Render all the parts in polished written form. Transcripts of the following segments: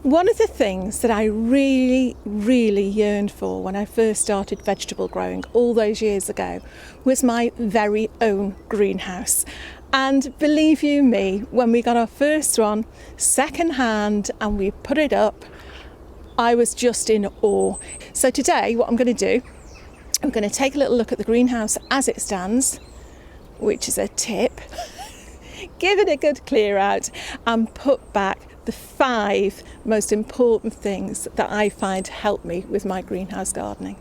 One of the things that I really yearned for when I first started vegetable growing all those years ago was my very own greenhouse. And believe you me, when we got our first one second hand and we put it up, I was just in awe. So today what I'm going to do, I'm going to take a little look at the greenhouse as it stands, which is a tip, give it a good clear out and put back the 5 most important things that I find help me with my greenhouse gardening.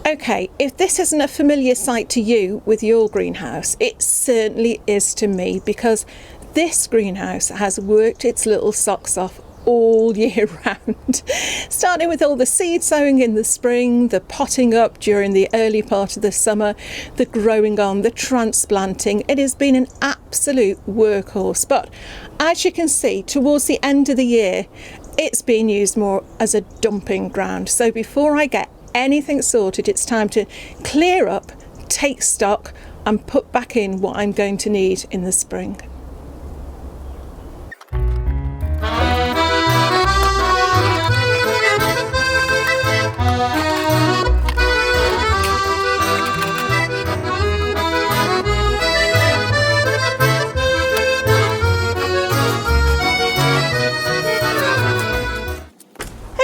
Okay, if this isn't a familiar sight to you with your greenhouse, it certainly is to me, because this greenhouse has worked its little socks off all year round, starting with all the seed sowing in the spring, the potting up during the early part of the summer, the growing on, the transplanting. It has been an absolute workhorse, but as you can see, towards the end of the year, it's being used more as a dumping ground. So before I get anything sorted, it's time to clear up, take stock and put back in what I'm going to need in the spring.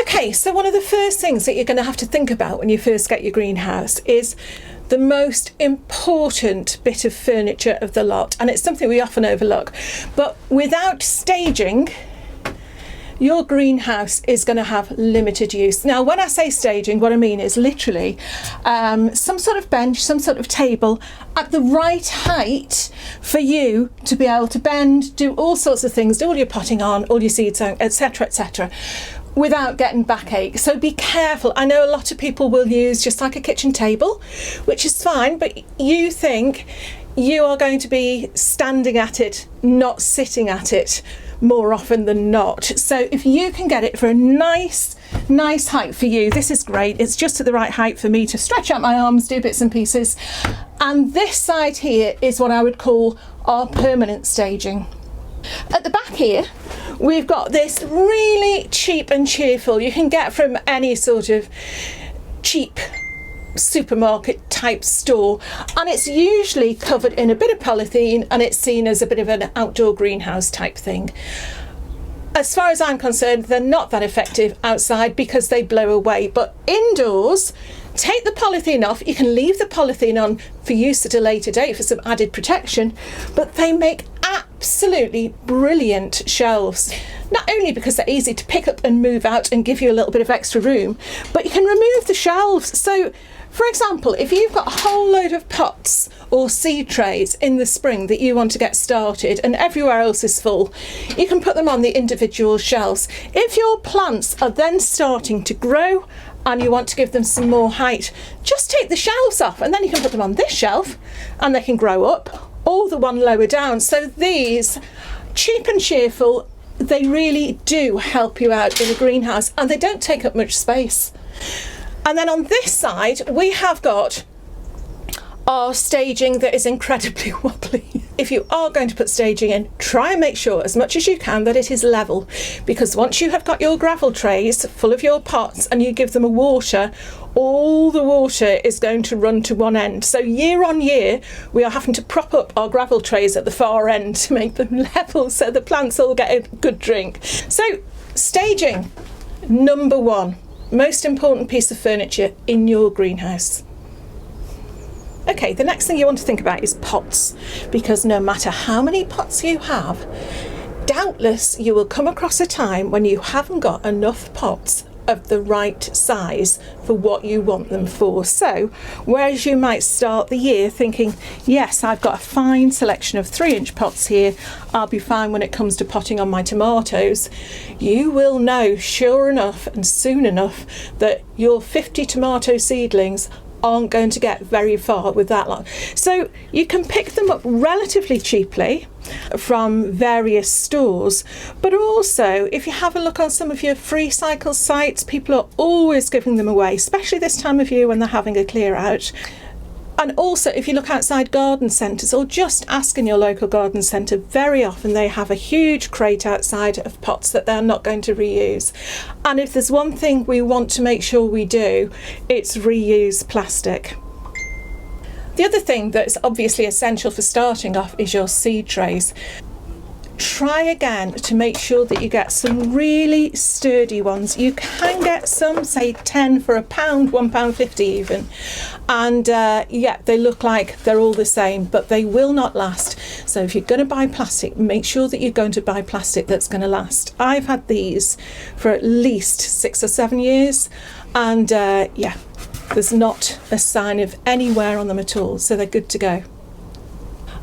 Okay, so one of the first things that you're going to have to think about when you first get your greenhouse is the most important bit of furniture of the lot, and it's something we often overlook. But without staging, your greenhouse is going to have limited use. Now, when I say staging, what I mean is literally some sort of bench, some sort of table at the right height for you to be able to bend, do all sorts of things, do all your potting on, all your seed sowing, etc., etc., without getting backache. So be careful. I know a lot of people will use just like a kitchen table, which is fine, but you think you are going to be standing at it, not sitting at it more often than not. So if you can get it for a nice height for you, this is great. It's just at the right height for me to stretch out my arms, do bits and pieces. And this side here is what I would call our permanent staging. At the back here, we've got this really cheap and cheerful, you can get from any sort of cheap supermarket type store, and it's usually covered in a bit of polythene and it's seen as a bit of an outdoor greenhouse type thing. As far as I'm concerned, they're not that effective outside because they blow away, but indoors, take the polythene off. You can leave the polythene on for use at a later date for some added protection, but they make absolutely brilliant shelves. Not only because they're easy to pick up and move out and give you a little bit of extra room, but you can remove the shelves. So, for example, if you've got a whole load of pots or seed trays in the spring that you want to get started and everywhere else is full, you can put them on the individual shelves. If your plants are then starting to grow and you want to give them some more height, just take the shelves off and then you can put them on this shelf and they can grow up, or the one lower down. So these, cheap and cheerful, they really do help you out in a greenhouse and they don't take up much space. And then on this side, we have got our staging that is incredibly wobbly. If you are going to put staging in, try and make sure as much as you can that it is level, because once you have got your gravel trays full of your pots and you give them a water, all the water is going to run to one end. So year on year, we are having to prop up our gravel trays at the far end to make them level so the plants all get a good drink. So staging, number 1, most important piece of furniture in your greenhouse. Okay, the next thing you want to think about is pots, because no matter how many pots you have, doubtless you will come across a time when you haven't got enough pots of the right size for what you want them for. So whereas you might start the year thinking, yes, I've got a fine selection of 3-inch pots here, I'll be fine when it comes to potting on my tomatoes, you will know sure enough and soon enough that your 50 tomato seedlings aren't going to get very far with that lot. So you can pick them up relatively cheaply from various stores, but also if you have a look on some of your free cycle sites, people are always giving them away, especially this time of year when they're having a clear out. And also, if you look outside garden centres or just ask in your local garden centre, very often they have a huge crate outside of pots that they're not going to reuse. And if there's one thing we want to make sure we do, it's reuse plastic. The other thing that's obviously essential for starting off is your seed trays. Try again to make sure that you get some really sturdy ones. You can get some, say 10 for £1, £1.50 even, and yeah, they look like they're all the same, but they will not last. So if you're going to buy plastic, make sure that you're going to buy plastic that's going to last. I've had these for at least 6 or 7 years, and yeah, there's not a sign of any wear on them at all, so they're good to go.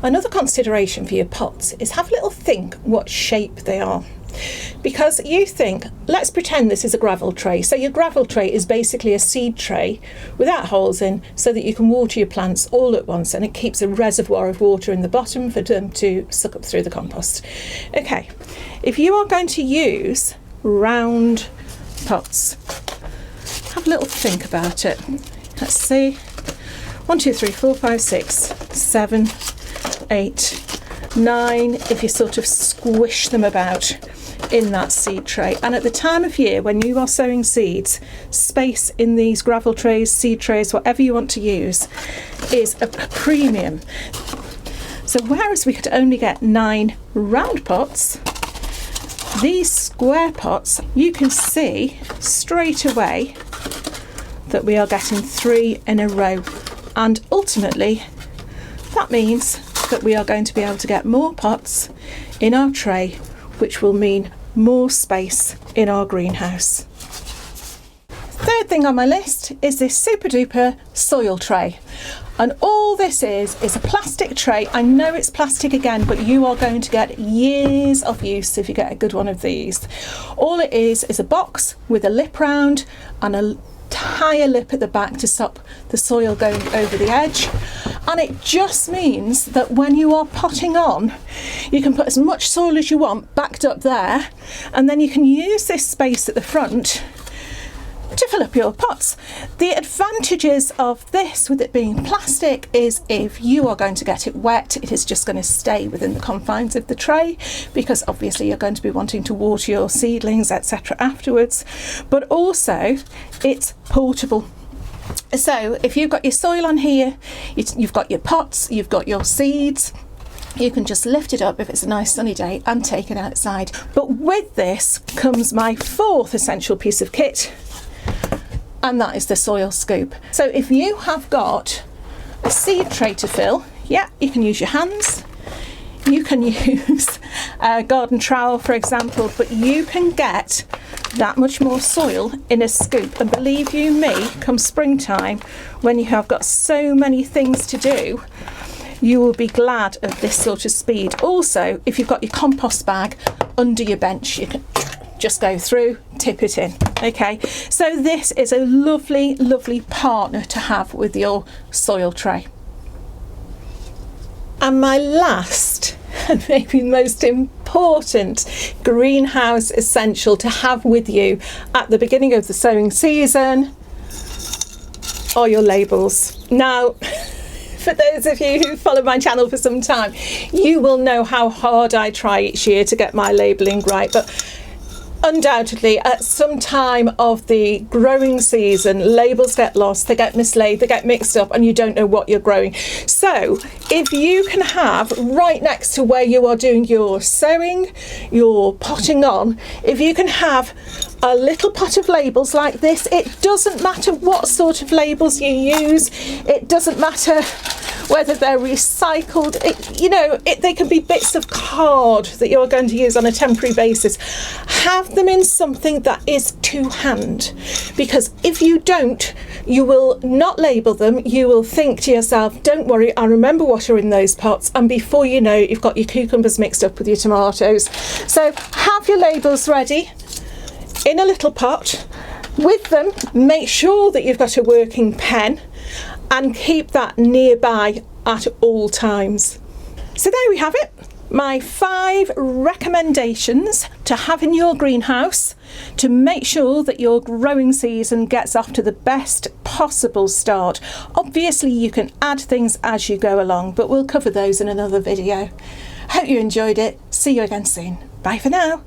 Another consideration for your pots is have a little think what shape they are. Because you think, let's pretend this is a gravel tray. So your gravel tray is basically a seed tray without holes in, so that you can water your plants all at once, and it keeps a reservoir of water in the bottom for them to suck up through the compost. Okay, if you are going to use round pots, have a little think about it. Let's see, 1, 2, 3, 4, 5, 6, 7, 8, 9, if you sort of squish them about in that seed tray. And at the time of year when you are sowing seeds, space in these gravel trays, seed trays, whatever you want to use, is a premium. So whereas we could only get 9 round pots, these square pots, you can see straight away that we are getting 3 in a row, and ultimately that means that we are going to be able to get more pots in our tray, which will mean more space in our greenhouse. Third thing on my list is this super duper soil tray. And all this is a plastic tray. I know it's plastic again, but you are going to get years of use if you get a good one of these. All it is a box with a lip round and a higher lip at the back to stop the soil going over the edge, and it just means that when you are potting on, you can put as much soil as you want backed up there, and then you can use this space at the front to fill up your pots. The advantages of this, with it being plastic, is if you are going to get it wet, it is just going to stay within the confines of the tray, because obviously you're going to be wanting to water your seedlings, etc. afterwards. But also it's portable. So if you've got your soil on here, you've got your pots, you've got your seeds, you can just lift it up if it's a nice sunny day and take it outside. But with this comes my 4th essential piece of kit, and that is the soil scoop. So if you have got a seed tray to fill, yeah, you can use your hands, you can use a garden trowel for example, but you can get that much more soil in a scoop. And believe you me, come springtime, when you have got so many things to do, you will be glad of this sort of speed. Also, if you've got your compost bag under your bench, you can just go through, tip it in. Okay, so this is a lovely, lovely partner to have with your soil tray. And my last and maybe most important greenhouse essential to have with you at the beginning of the sowing season are your labels. Now, for those of you who follow my channel for some time, you will know how hard I try each year to get my labelling right, but undoubtedly at some time of the growing season, labels get lost, they get mislaid, they get mixed up, and you don't know what you're growing. So if you can have right next to where you are doing your sowing, your potting on, if you can have a little pot of labels like this, it doesn't matter what sort of labels you use, it doesn't matter whether they're recycled, they can be bits of card that you're going to use on a temporary basis. Have them in something that is to hand, because if you don't, you will not label them. You will think to yourself, don't worry, I remember what are in those pots, and before you know, you've got your cucumbers mixed up with your tomatoes. So have your labels ready in a little pot. With them, make sure that you've got a working pen and keep that nearby at all times. So there we have it, my 5 recommendations to have in your greenhouse to make sure that your growing season gets off to the best possible start. Obviously you can add things as you go along, but we'll cover those in another video. Hope you enjoyed it. See you again soon. Bye for now.